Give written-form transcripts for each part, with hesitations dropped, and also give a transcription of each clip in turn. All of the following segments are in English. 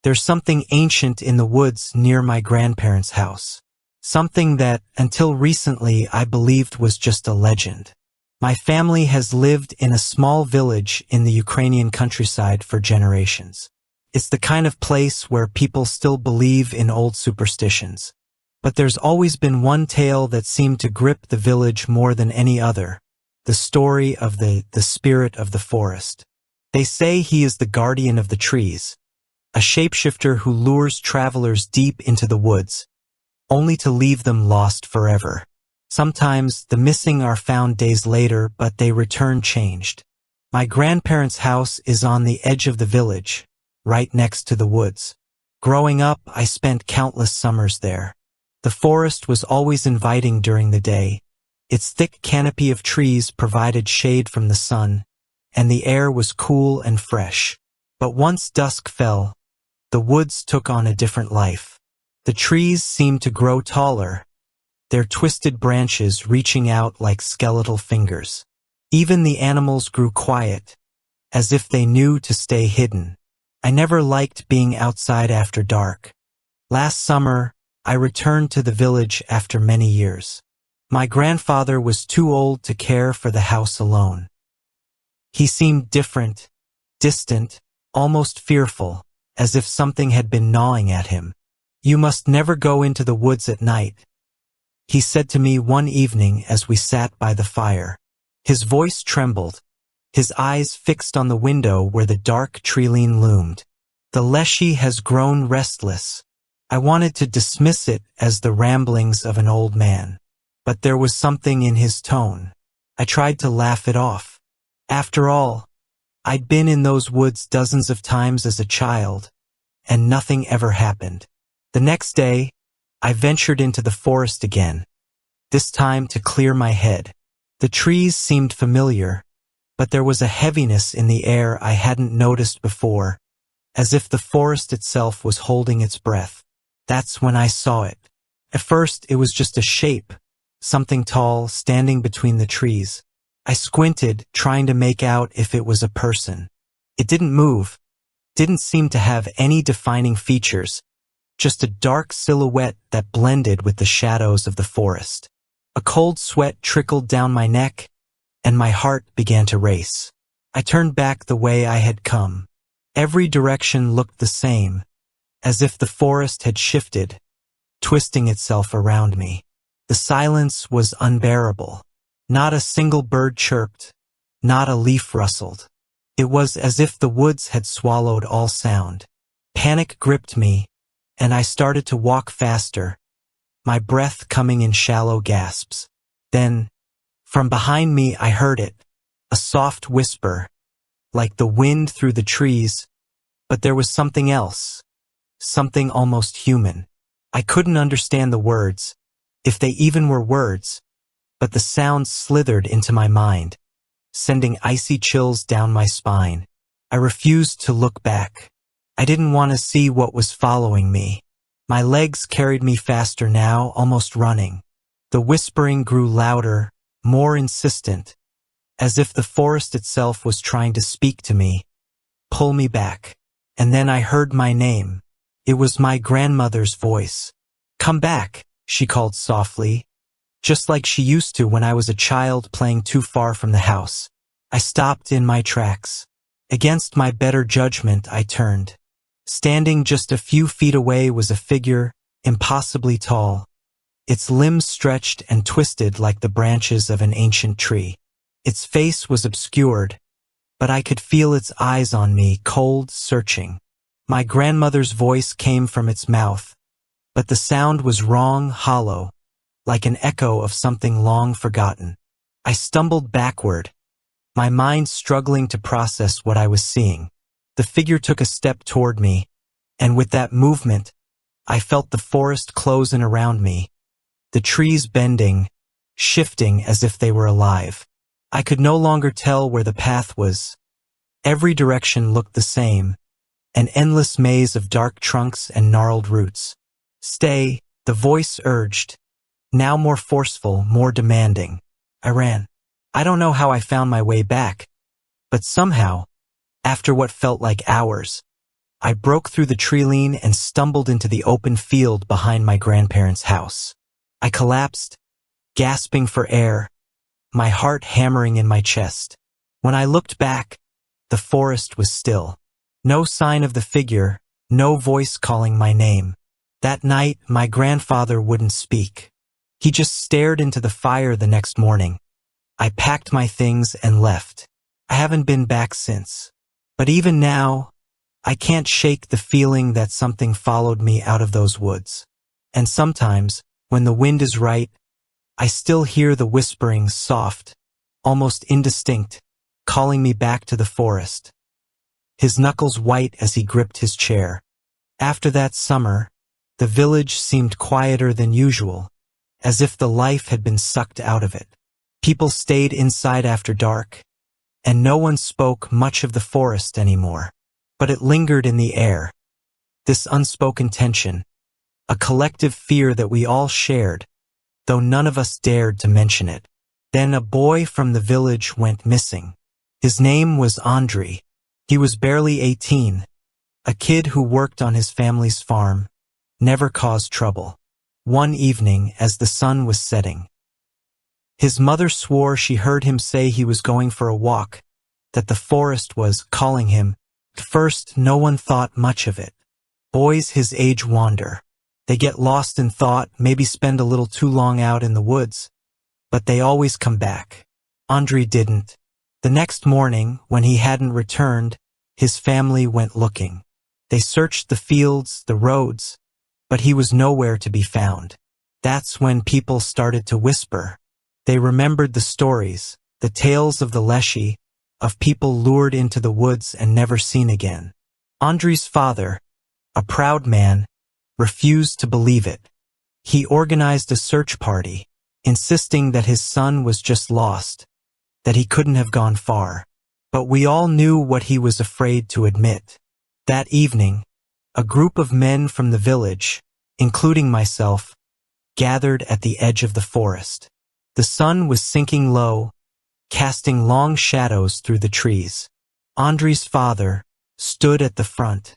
There's something ancient in the woods near my grandparents' house. Something that, until recently, I believed was just a legend. My family has lived in a small village in the Ukrainian countryside for generations. It's the kind of place where people still believe in old superstitions. But there's always been one tale that seemed to grip the village more than any other. The story of the spirit of the forest. They say he is the guardian of the trees, a shapeshifter who lures travelers deep into the woods, only to leave them lost forever. Sometimes the missing are found days later, but they return changed. My grandparents' house is on the edge of the village, right next to the woods. Growing up, I spent countless summers there. The forest was always inviting during the day. Its thick canopy of trees provided shade from the sun, and the air was cool and fresh. But once dusk fell, the woods took on a different life. The trees seemed to grow taller, their twisted branches reaching out like skeletal fingers. Even the animals grew quiet, as if they knew to stay hidden. I never liked being outside after dark. Last summer, I returned to the village after many years. My grandfather was too old to care for the house alone. He seemed different, distant, almost fearful, as if something had been gnawing at him. "You must never go into the woods at night," he said to me one evening as we sat by the fire. His voice trembled, his eyes fixed on the window where the dark treeline loomed. The Leshy has grown restless. I wanted to dismiss it as the ramblings of an old man, but there was something in his tone. I tried to laugh it off. After all, I'd been in those woods dozens of times as a child, and nothing ever happened. The next day, I ventured into the forest again, this time to clear my head. The trees seemed familiar, but there was a heaviness in the air I hadn't noticed before, as if the forest itself was holding its breath. That's when I saw it. At first, it was just a shape, something tall, standing between the trees. I squinted, trying to make out if it was a person. It didn't move, didn't seem to have any defining features, just a dark silhouette that blended with the shadows of the forest. A cold sweat trickled down my neck, and my heart began to race. I turned back the way I had come. Every direction looked the same, as if the forest had shifted, twisting itself around me. The silence was unbearable. Not a single bird chirped, not a leaf rustled. It was as if the woods had swallowed all sound. Panic gripped me, and I started to walk faster, my breath coming in shallow gasps. Then, from behind me I heard it, a soft whisper, like the wind through the trees, but there was something else, something almost human. I couldn't understand the words, if they even were words, but the sound slithered into my mind, sending icy chills down my spine. I refused to look back. I didn't want to see what was following me. My legs carried me faster now, almost running. The whispering grew louder, more insistent, as if the forest itself was trying to speak to me, pull me back. And then I heard my name. It was my grandmother's voice. "Come back," she called softly, just like she used to when I was a child playing too far from the house. I stopped in my tracks. Against my better judgment, I turned. Standing just a few feet away was a figure, impossibly tall, its limbs stretched and twisted like the branches of an ancient tree. Its face was obscured, but I could feel its eyes on me, cold, searching. My grandmother's voice came from its mouth, but the sound was wrong, hollow, like an echo of something long forgotten. I stumbled backward, my mind struggling to process what I was seeing. The figure took a step toward me, and with that movement, I felt the forest close in around me, the trees bending, shifting as if they were alive. I could no longer tell where the path was. Every direction looked the same, an endless maze of dark trunks and gnarled roots. "Stay," the voice urged, now more forceful, more demanding. I ran. I don't know how I found my way back, but somehow, after what felt like hours, I broke through the tree-line and stumbled into the open field behind my grandparents' house. I collapsed, gasping for air, my heart hammering in my chest. When I looked back, the forest was still. No sign of the figure, no voice calling my name. That night, my grandfather wouldn't speak. He just stared into the fire the next morning. I packed my things and left. I haven't been back since. But even now, I can't shake the feeling that something followed me out of those woods. And sometimes, when the wind is right, I still hear the whispering soft, almost indistinct, calling me back to the forest. His knuckles white as he gripped his chair. After that summer, the village seemed quieter than usual, as if the life had been sucked out of it. People stayed inside after dark, and no one spoke much of the forest anymore. But it lingered in the air, this unspoken tension, a collective fear that we all shared, though none of us dared to mention it. Then a boy from the village went missing. His name was Andre. He was barely 18, a kid who worked on his family's farm, never caused trouble. One evening, as the sun was setting, his mother swore she heard him say he was going for a walk, that the forest was calling him. At first, no one thought much of it. Boys his age wander. They get lost in thought, maybe spend a little too long out in the woods, but they always come back. Andre didn't. The next morning, when he hadn't returned, his family went looking. They searched the fields, the roads, but he was nowhere to be found. That's when people started to whisper. They remembered the stories, the tales of the Leshy, of people lured into the woods and never seen again. Andre's father, a proud man, refused to believe it. He organized a search party, insisting that his son was just lost, that he couldn't have gone far. But we all knew what he was afraid to admit. That evening, a group of men from the village, including myself, gathered at the edge of the forest. The sun was sinking low, casting long shadows through the trees. Andre's father stood at the front,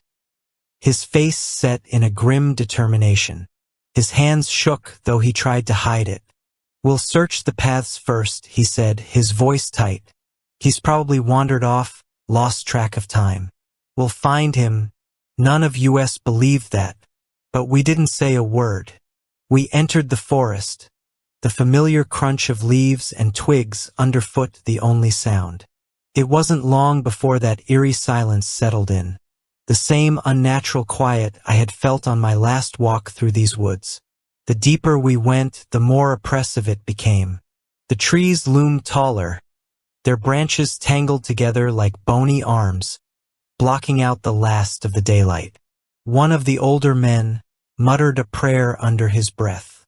his face set in a grim determination. His hands shook, though he tried to hide it. "We'll search the paths first," he said, his voice tight. "He's probably wandered off, lost track of time. We'll find him." None of us believed that, but we didn't say a word. We entered the forest, the familiar crunch of leaves and twigs underfoot the only sound. It wasn't long before that eerie silence settled in, the same unnatural quiet I had felt on my last walk through these woods. The deeper we went, the more oppressive it became. The trees loomed taller, their branches tangled together like bony arms, blocking out the last of the daylight. One of the older men muttered a prayer under his breath.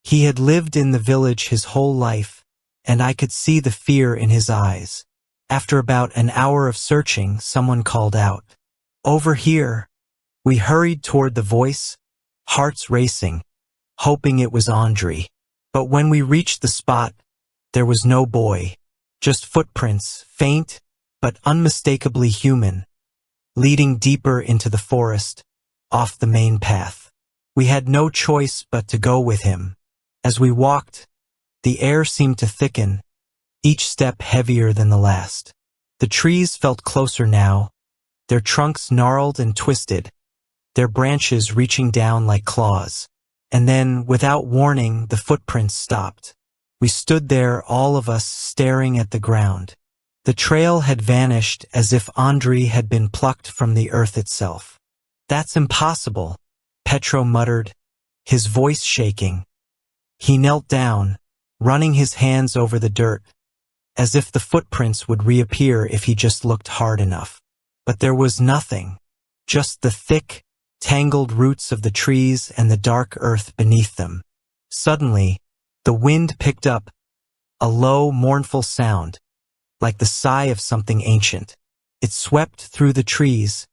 He had lived in the village his whole life, and I could see the fear in his eyes. After about an hour of searching, someone called out, "Over here." We hurried toward the voice, hearts racing, hoping it was Andre. But when we reached the spot, there was no boy, just footprints, faint but unmistakably human, leading deeper into the forest, off the main path. We had no choice but to go with him. As we walked, the air seemed to thicken, each step heavier than the last. The trees felt closer now, their trunks gnarled and twisted, their branches reaching down like claws. And then, without warning, the footprints stopped. We stood there, all of us staring at the ground. The trail had vanished as if Andre had been plucked from the earth itself. "That's impossible," Petro muttered, his voice shaking. He knelt down, running his hands over the dirt, as if the footprints would reappear if he just looked hard enough. But there was nothing, just the thick, tangled roots of the trees and the dark earth beneath them. Suddenly, the wind picked up, a low, mournful sound, like the sigh of something ancient. It swept through the trees,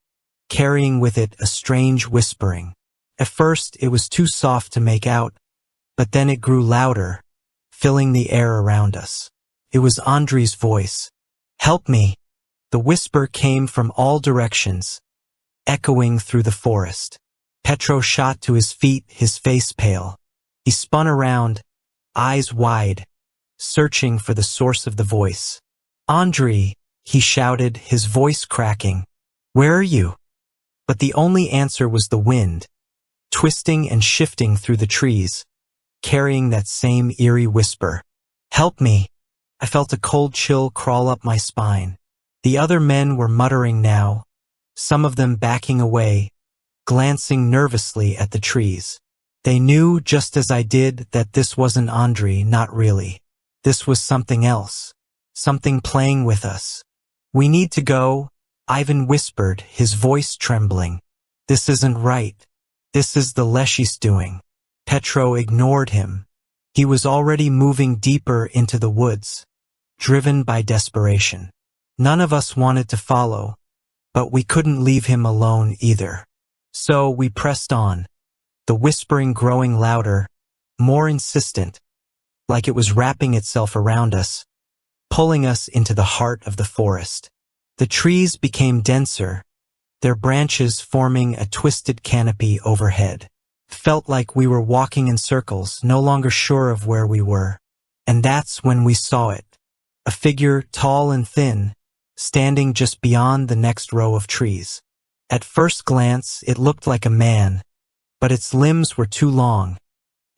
carrying with it a strange whispering. At first, it was too soft to make out, but then it grew louder, filling the air around us. It was Andre's voice. "Help me!" The whisper came from all directions, echoing through the forest. Petro shot to his feet, his face pale. He spun around, eyes wide, searching for the source of the voice. "Andrei," he shouted, his voice cracking. "Where are you?" But the only answer was the wind, twisting and shifting through the trees, carrying that same eerie whisper. "Help me!" I felt a cold chill crawl up my spine. The other men were muttering now, some of them backing away, glancing nervously at the trees. They knew, just as I did, that this wasn't Andrei, not really. This was something else, something playing with us. "We need to go," Ivan whispered, his voice trembling. "This isn't right. This is the Leshy's doing." Petro ignored him. He was already moving deeper into the woods, driven by desperation. None of us wanted to follow, but we couldn't leave him alone either. So we pressed on, the whispering growing louder, more insistent, like it was wrapping itself around us, pulling us into the heart of the forest. The trees became denser, their branches forming a twisted canopy overhead. Felt like we were walking in circles, no longer sure of where we were. And that's when we saw it. A figure tall and thin, standing just beyond the next row of trees. At first glance, it looked like a man, but its limbs were too long,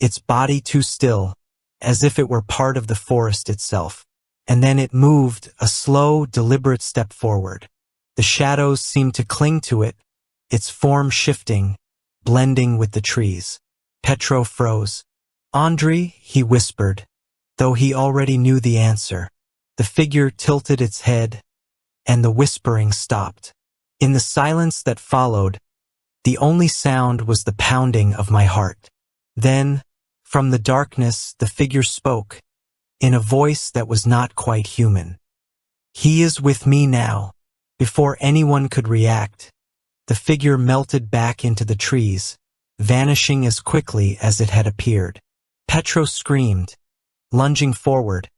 its body too still, as if it were part of the forest itself. And then it moved, a slow, deliberate step forward. The shadows seemed to cling to it, its form shifting, blending with the trees. Petro froze. "Andrei," he whispered, though he already knew the answer. The figure tilted its head, and the whispering stopped. In the silence that followed, the only sound was the pounding of my heart. Then, from the darkness, the figure spoke, in a voice that was not quite human. "He is with me now." Before anyone could react, the figure melted back into the trees, vanishing as quickly as it had appeared. Petro screamed, lunging forward,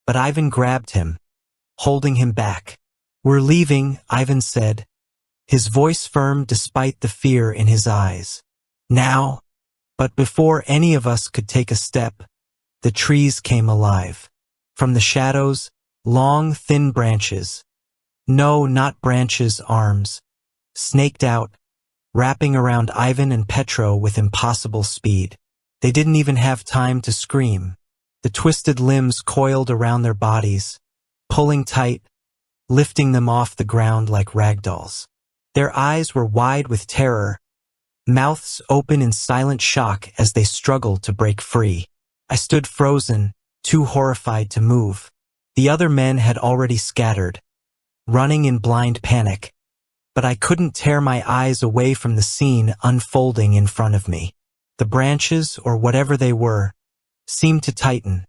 but Ivan grabbed him, holding him back. "We're leaving," Ivan said, his voice firm despite the fear in his eyes. "Now." But before any of us could take a step, the trees came alive. From the shadows, long, thin branches, no, not branches, arms, snaked out, wrapping around Ivan and Petro with impossible speed. They didn't even have time to scream. The twisted limbs coiled around their bodies, pulling tight, lifting them off the ground like ragdolls. Their eyes were wide with terror, mouths open in silent shock as they struggled to break free. I stood frozen, too horrified to move. The other men had already scattered, running in blind panic, but I couldn't tear my eyes away from the scene unfolding in front of me. The branches, or whatever they were, seemed to tighten,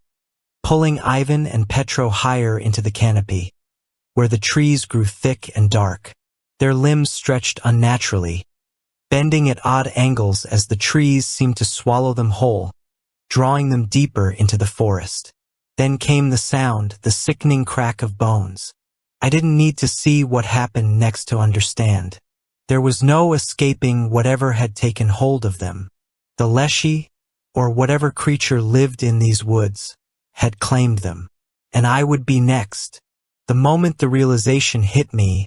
pulling Ivan and Petro higher into the canopy, where the trees grew thick and dark. Their limbs stretched unnaturally, bending at odd angles as the trees seemed to swallow them whole, drawing them deeper into the forest. Then came the sound, the sickening crack of bones. I didn't need to see what happened next to understand. There was no escaping whatever had taken hold of them. The Leshy, or whatever creature lived in these woods, had claimed them. And I would be next. The moment the realization hit me,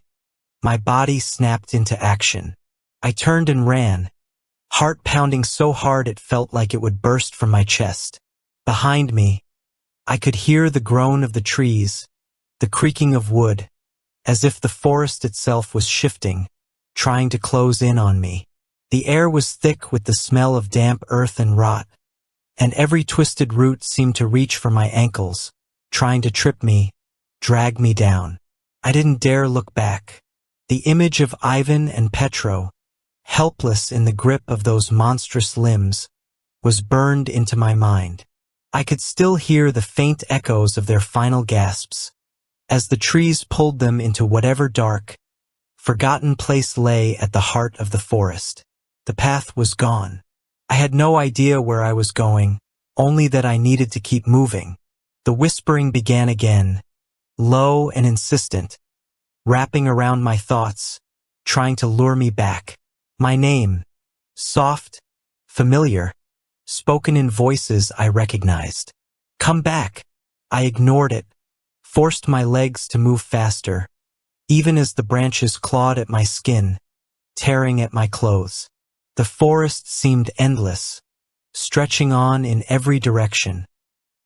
my body snapped into action. I turned and ran, heart pounding so hard it felt like it would burst from my chest. Behind me, I could hear the groan of the trees, the creaking of wood, as if the forest itself was shifting, trying to close in on me. The air was thick with the smell of damp earth and rot, and every twisted root seemed to reach for my ankles, trying to trip me, drag me down. I didn't dare look back. The image of Ivan and Petro, helpless in the grip of those monstrous limbs, was burned into my mind. I could still hear the faint echoes of their final gasps, as the trees pulled them into whatever dark, forgotten place lay at the heart of the forest. The path was gone. I had no idea where I was going, only that I needed to keep moving. The whispering began again, low and insistent, wrapping around my thoughts, trying to lure me back. My name, soft, familiar, spoken in voices I recognized. Come back. I ignored it, forced my legs to move faster, even as the branches clawed at my skin, tearing at my clothes. The forest seemed endless, stretching on in every direction,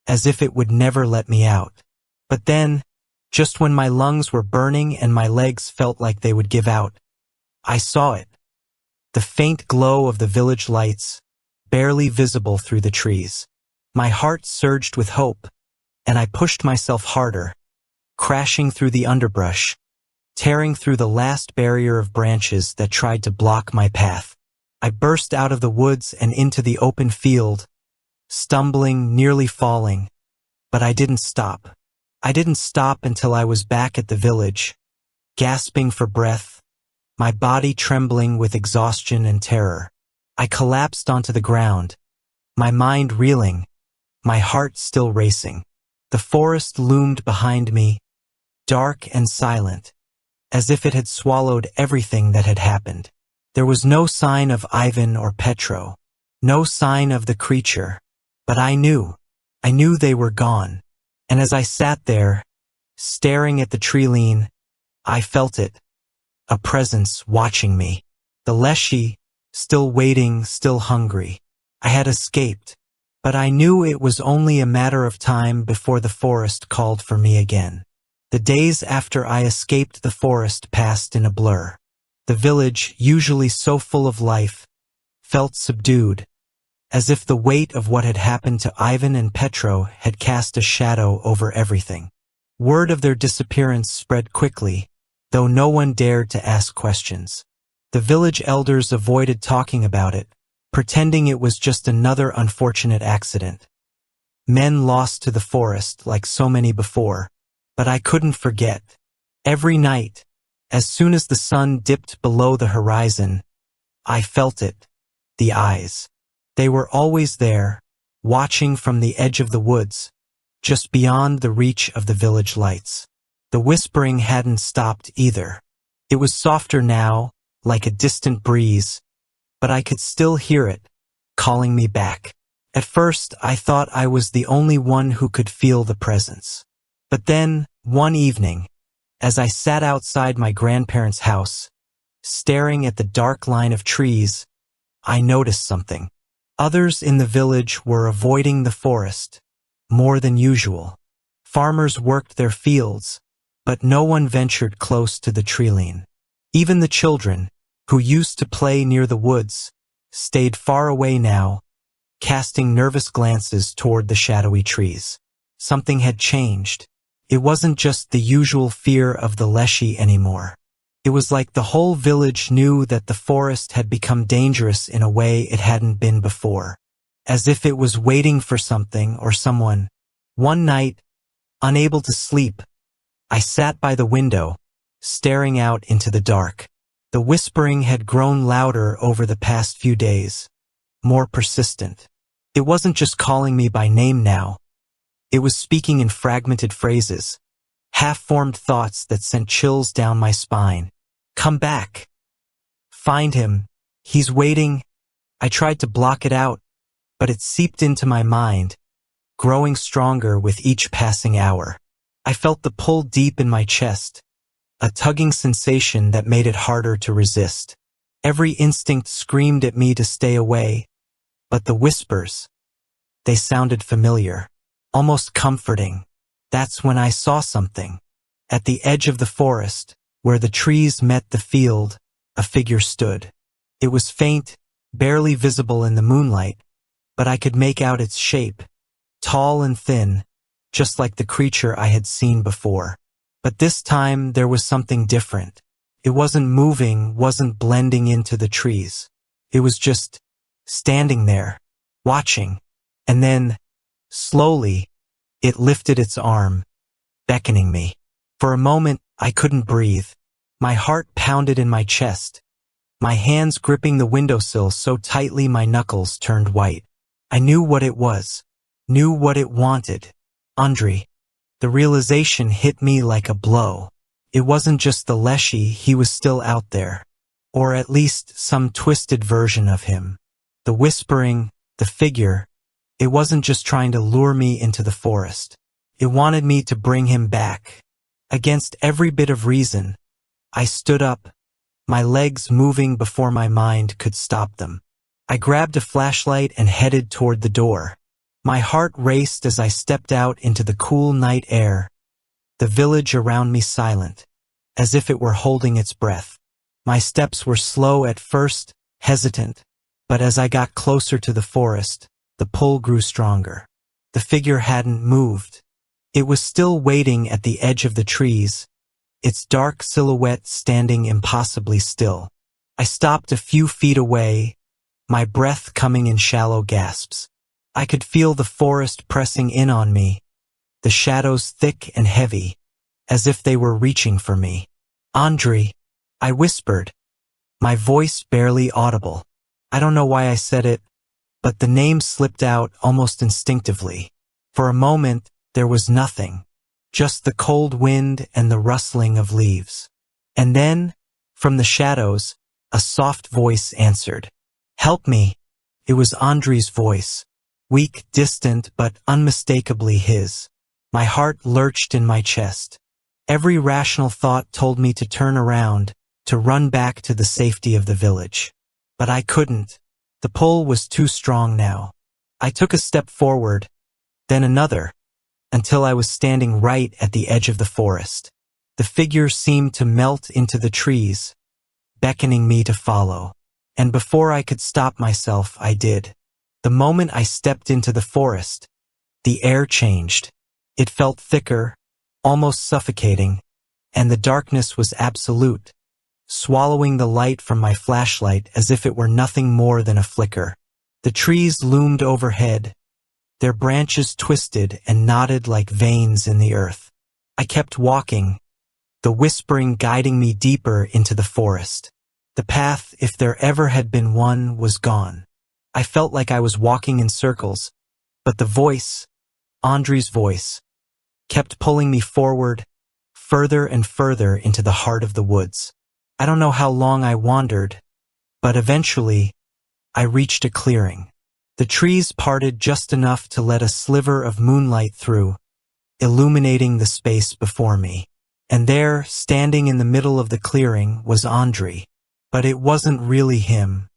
as if it would never let me out. But then, just when my lungs were burning and my legs felt like they would give out, I saw it. The faint glow of the village lights, barely visible through the trees. My heart surged with hope, and I pushed myself harder, crashing through the underbrush, tearing through the last barrier of branches that tried to block my path. I burst out of the woods and into the open field, stumbling, nearly falling, but I didn't stop. I didn't stop until I was back at the village, gasping for breath, my body trembling with exhaustion and terror. I collapsed onto the ground, my mind reeling, my heart still racing. The forest loomed behind me, dark and silent, as if it had swallowed everything that had happened. There was no sign of Ivan or Petro, no sign of the creature, but I knew they were gone. And as I sat there, staring at the tree lean, I felt it, a presence watching me. The Leshy, still waiting, still hungry. I had escaped, but I knew it was only a matter of time before the forest called for me again. The days after I escaped the forest passed in a blur. The village, usually so full of life, felt subdued, as if the weight of what had happened to Ivan and Petro had cast a shadow over everything. Word of their disappearance spread quickly, though no one dared to ask questions. The village elders avoided talking about it, pretending it was just another unfortunate accident. Men lost to the forest like so many before, but I couldn't forget. Every night, as soon as the sun dipped below the horizon, I felt it, the eyes. They were always there, watching from the edge of the woods, just beyond the reach of the village lights. The whispering hadn't stopped either. It was softer now, like a distant breeze, but I could still hear it, calling me back. At first, I thought I was the only one who could feel the presence. But then, one evening, as I sat outside my grandparents' house, staring at the dark line of trees, I noticed something. Others in the village were avoiding the forest, more than usual. Farmers worked their fields, but no one ventured close to the treeline. Even the children, who used to play near the woods, stayed far away now, casting nervous glances toward the shadowy trees. Something had changed. It wasn't just the usual fear of the Leshy anymore. It was like the whole village knew that the forest had become dangerous in a way it hadn't been before, as if it was waiting for something or someone. One night, unable to sleep, I sat by the window, staring out into the dark. The whispering had grown louder over the past few days, more persistent. It wasn't just calling me by name now. It was speaking in fragmented phrases, half-formed thoughts that sent chills down my spine. Come back. Find him. He's waiting. I tried to block it out, but it seeped into my mind, growing stronger with each passing hour. I felt the pull deep in my chest, a tugging sensation that made it harder to resist. Every instinct screamed at me to stay away, but the whispers, they sounded familiar, almost comforting. That's when I saw something. At the edge of the forest, where the trees met the field, a figure stood. It was faint, barely visible in the moonlight, but I could make out its shape, tall and thin, just like the creature I had seen before. But this time there was something different. It wasn't moving, wasn't blending into the trees. It was just standing there, watching. And then, slowly, it lifted its arm, beckoning me. For a moment, I couldn't breathe. My heart pounded in my chest, my hands gripping the windowsill so tightly my knuckles turned white. I knew what it was, knew what it wanted. Andrei. The realization hit me like a blow. It wasn't just the Leshy, he was still out there. or at least some twisted version of him. The whispering, the figure, it wasn't just trying to lure me into the forest. It wanted me to bring him back. Against every bit of reason, I stood up, my legs moving before my mind could stop them. I grabbed a flashlight and headed toward the door. My heart raced as I stepped out into the cool night air, the village around me silent, as if it were holding its breath. My steps were slow at first, hesitant, but as I got closer to the forest, the pull grew stronger. The figure hadn't moved. It was still waiting at the edge of the trees, its dark silhouette standing impossibly still. I stopped a few feet away, my breath coming in shallow gasps. I could feel the forest pressing in on me, the shadows thick and heavy, as if they were reaching for me. "Andre," I whispered, my voice barely audible. I don't know why I said it, but the name slipped out almost instinctively. For a moment, there was nothing, just the cold wind and the rustling of leaves. And then, from the shadows, a soft voice answered. "Help me." It was Andre's voice, weak, distant, but unmistakably his. My heart lurched in my chest. Every rational thought told me to turn around, to run back to the safety of the village. But I couldn't. The pull was too strong now. I took a step forward, then another, until I was standing right at the edge of the forest. The figure seemed to melt into the trees, beckoning me to follow. And before I could stop myself, I did. The moment I stepped into the forest, the air changed. It felt thicker, almost suffocating, and the darkness was absolute, swallowing the light from my flashlight as if it were nothing more than a flicker. The trees loomed overhead, their branches twisted and knotted like veins in the earth. I kept walking, the whispering guiding me deeper into the forest. The path, if there ever had been one, was gone. I felt like I was walking in circles, but the voice, Andre's voice, kept pulling me forward, further and further into the heart of the woods. I don't know how long I wandered, but eventually, I reached a clearing. The trees parted just enough to let a sliver of moonlight through, illuminating the space before me. And there, standing in the middle of the clearing, was Andre. But it wasn't really him.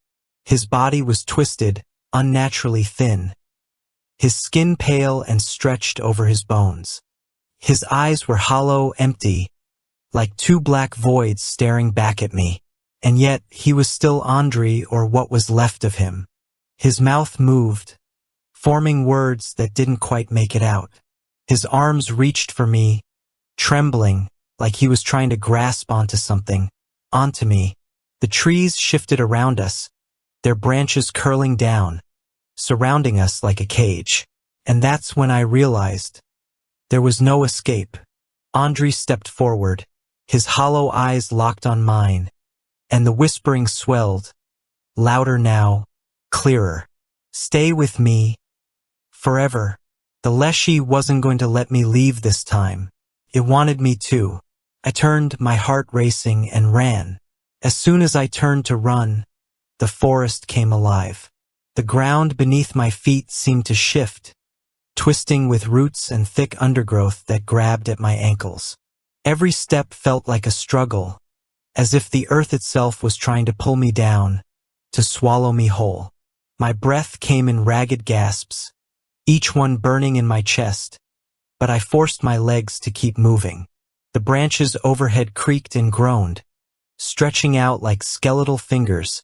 His body was twisted, unnaturally thin, his skin pale and stretched over his bones. His eyes were hollow, empty, like two black voids staring back at me. And yet, he was still Andre, or what was left of him. His mouth moved, forming words that didn't quite make it out. His arms reached for me, trembling, like he was trying to grasp onto something, onto me. The trees shifted around us, their branches curling down, surrounding us like a cage. And that's when I realized there was no escape. Andre stepped forward, his hollow eyes locked on mine, and the whispering swelled, louder now, clearer. "Stay with me, forever." The Leshy wasn't going to let me leave this time. It wanted me to. I turned, my heart racing, and ran. As soon as I turned to run, the forest came alive. The ground beneath my feet seemed to shift, twisting with roots and thick undergrowth that grabbed at my ankles. Every step felt like a struggle, as if the earth itself was trying to pull me down, to swallow me whole. My breath came in ragged gasps, each one burning in my chest, but I forced my legs to keep moving. The branches overhead creaked and groaned, stretching out like skeletal fingers,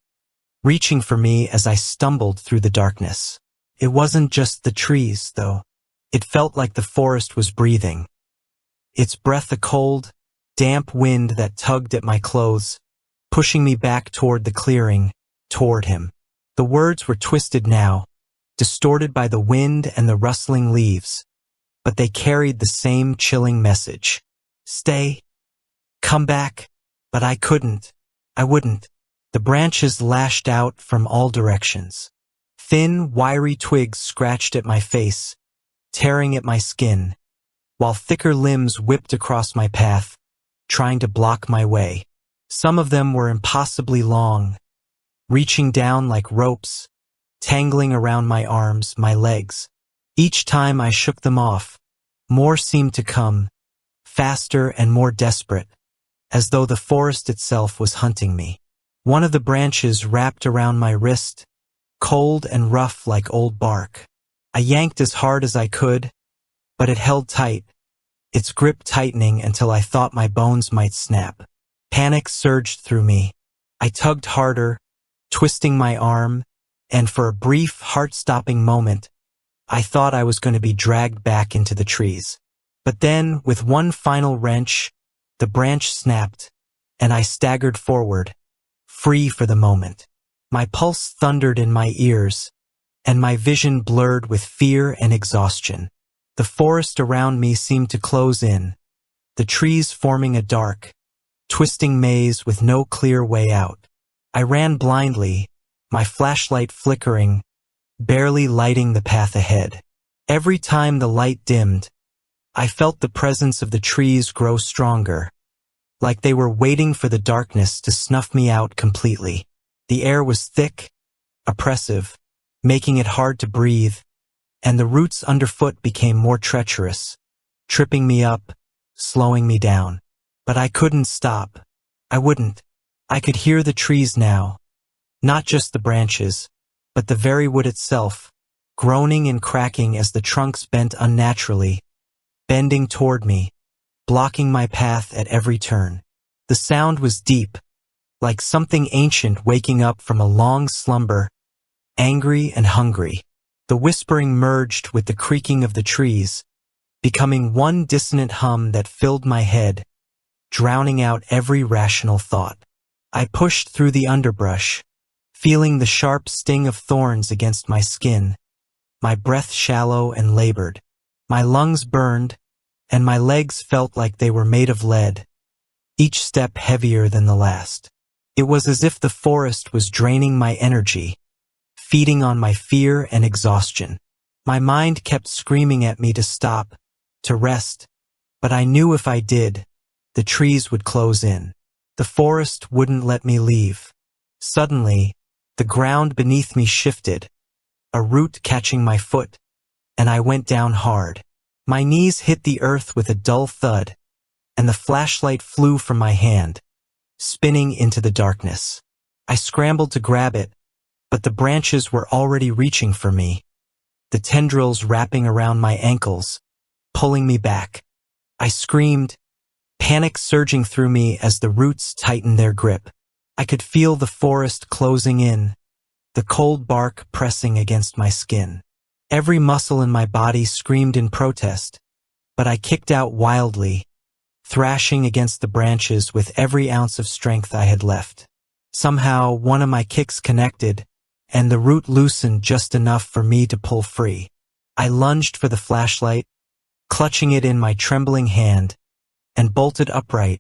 reaching for me as I stumbled through the darkness. It wasn't just the trees, though. It felt like the forest was breathing, its breath a cold, damp wind that tugged at my clothes, pushing me back toward the clearing, toward him. The words were twisted now, distorted by the wind and the rustling leaves, but they carried the same chilling message. "Stay. Come back." But I couldn't. I wouldn't. The branches lashed out from all directions. Thin, wiry twigs scratched at my face, tearing at my skin, while thicker limbs whipped across my path, trying to block my way. Some of them were impossibly long, reaching down like ropes, tangling around my arms, my legs. Each time I shook them off, more seemed to come, faster and more desperate, as though the forest itself was hunting me. One of the branches wrapped around my wrist, cold and rough like old bark. I yanked as hard as I could, but it held tight, its grip tightening until I thought my bones might snap. Panic surged through me. I tugged harder, twisting my arm, and for a brief, heart-stopping moment, I thought I was going to be dragged back into the trees. But then, with one final wrench, the branch snapped, and I staggered forward, free for the moment. My pulse thundered in my ears, and my vision blurred with fear and exhaustion. The forest around me seemed to close in, the trees forming a dark, twisting maze with no clear way out. I ran blindly, my flashlight flickering, barely lighting the path ahead. Every time the light dimmed, I felt the presence of the trees grow stronger, like they were waiting for the darkness to snuff me out completely. The air was thick, oppressive, making it hard to breathe, and the roots underfoot became more treacherous, tripping me up, slowing me down. But I couldn't stop. I wouldn't. I could hear the trees now, not just the branches, but the very wood itself, groaning and cracking as the trunks bent unnaturally, bending toward me, blocking my path at every turn. The sound was deep, like something ancient waking up from a long slumber, angry and hungry. The whispering merged with the creaking of the trees, becoming one dissonant hum that filled my head, drowning out every rational thought. I pushed through the underbrush, feeling the sharp sting of thorns against my skin, my breath shallow and labored. My lungs burned, and my legs felt like they were made of lead, each step heavier than the last. It was as if the forest was draining my energy, feeding on my fear and exhaustion. My mind kept screaming at me to stop, to rest, but I knew if I did, the trees would close in. The forest wouldn't let me leave. Suddenly, the ground beneath me shifted, a root catching my foot, and I went down hard. My knees hit the earth with a dull thud, and the flashlight flew from my hand, spinning into the darkness. I scrambled to grab it, but the branches were already reaching for me, the tendrils wrapping around my ankles, pulling me back. I screamed, panic surging through me as the roots tightened their grip. I could feel the forest closing in, the cold bark pressing against my skin. Every muscle in my body screamed in protest, but I kicked out wildly, thrashing against the branches with every ounce of strength I had left. Somehow, one of my kicks connected, and the root loosened just enough for me to pull free. I lunged for the flashlight, clutching it in my trembling hand, and bolted upright,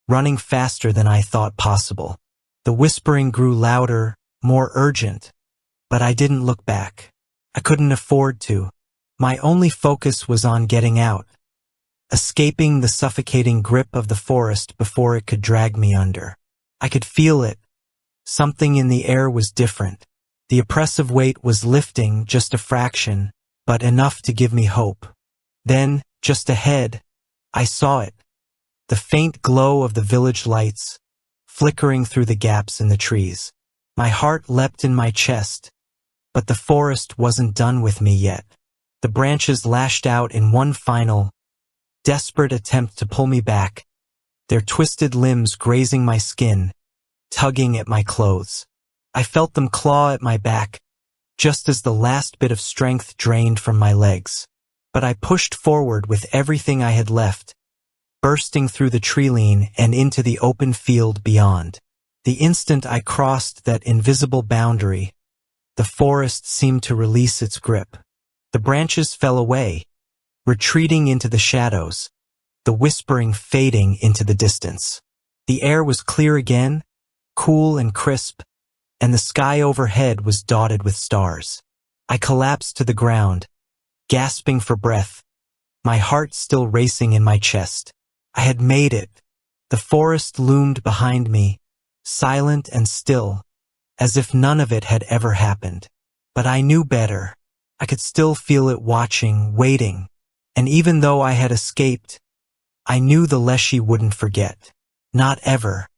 running faster than I thought possible. The whispering grew louder, more urgent, but I didn't look back. I couldn't afford to. My only focus was on getting out, escaping the suffocating grip of the forest before it could drag me under. I could feel it. Something in the air was different. The oppressive weight was lifting just a fraction, but enough to give me hope. Then, just ahead, I saw it. The faint glow of the village lights, flickering through the gaps in the trees. My heart leapt in my chest, but the forest wasn't done with me yet. The branches lashed out in one final, desperate attempt to pull me back, their twisted limbs grazing my skin, tugging at my clothes. I felt them claw at my back, just as the last bit of strength drained from my legs. But I pushed forward with everything I had left, bursting through the treeline and into the open field beyond. The instant I crossed that invisible boundary, the forest seemed to release its grip. The branches fell away, retreating into the shadows, the whispering fading into the distance. The air was clear again, cool and crisp, and the sky overhead was dotted with stars. I collapsed to the ground, gasping for breath, my heart still racing in my chest. I had made it. The forest loomed behind me, silent and still, as if none of it had ever happened. But I knew better. I could still feel it watching, waiting, and even though I had escaped, I knew the Leshy wouldn't forget. Not ever.